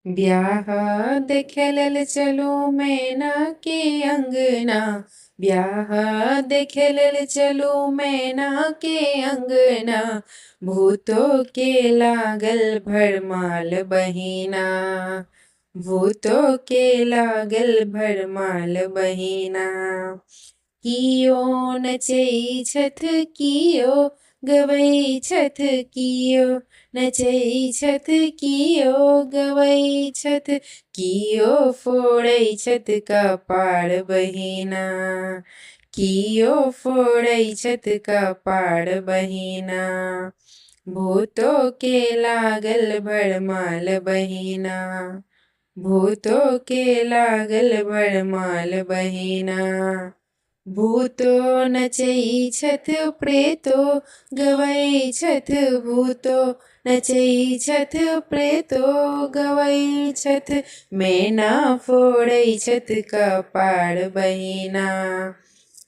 ब्याह देखे लेल चलू मैना के अंगना। ब्याह देखे लेल चलू मैना के अंगना। भूतो के लागल भरमाल बहिना। भूतो के लागल भरमाल बहिना। कियो नचै छथ कियो गबै छथ कियो नचै छथ कियो गबै छथ कियो फोड़ै छथ कपाड़ बहिना। कियो फोड़ै छथ कपाड़ बहिना। भूतो के लागल भरमाल बहिना। भूतो के लागल भरमाल बहिना। भूतो नचै छथ प्रेतो गबै छथ भूतो नचै छथ प्रेतो गबै छथ मैना फोड़ै छथ कपाड़ बहिना।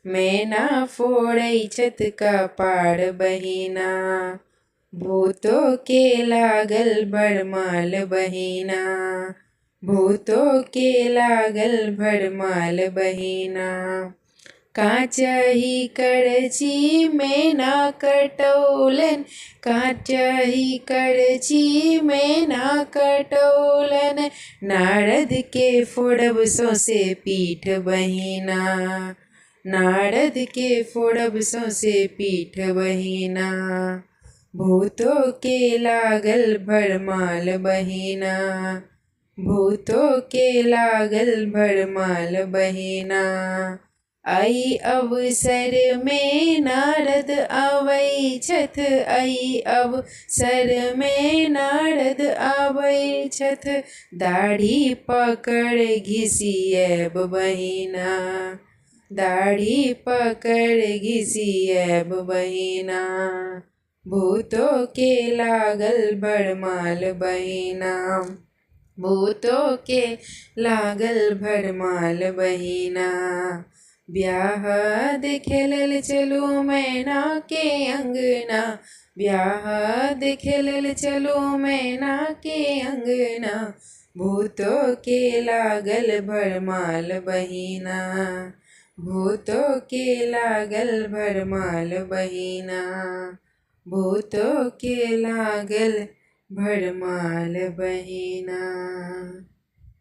मैना फोड़ै छथ कपाड़ बहिना। भूतो के लागल भरमाल बहिना। भूतो के लागल भरमाल बहिना। काचही करची मैना कटौलन। काचही करची मैना कटौलन। नारद के फोड़ब सौंसे पीठ बहिना। नारद के फोड़ब सौंसे पीठ बहिना। भूतो के लागल भरमाल बहिना। भूतो के लागल भरमाल बहिना। आई अवसर में नारद आबै छथ। आई अवसर में नारद आबै छथ। दाढ़ी पकड़ घिसिएब बहिना। दाढ़ी पकड़ घिसिएब बहिना। भूतो के लागल भरमाल बहिना। भूतो के लागल भरमाल बहिना। ब्याह देखे लेल चलू मैना के अंगना। ब्याह देखे लेल चलू मैना के अंगना। भूतो के लागल भरमाल बहिना। भूतो के लागल भरमाल बहिना। भूतो के लागल भरमाल बहिना।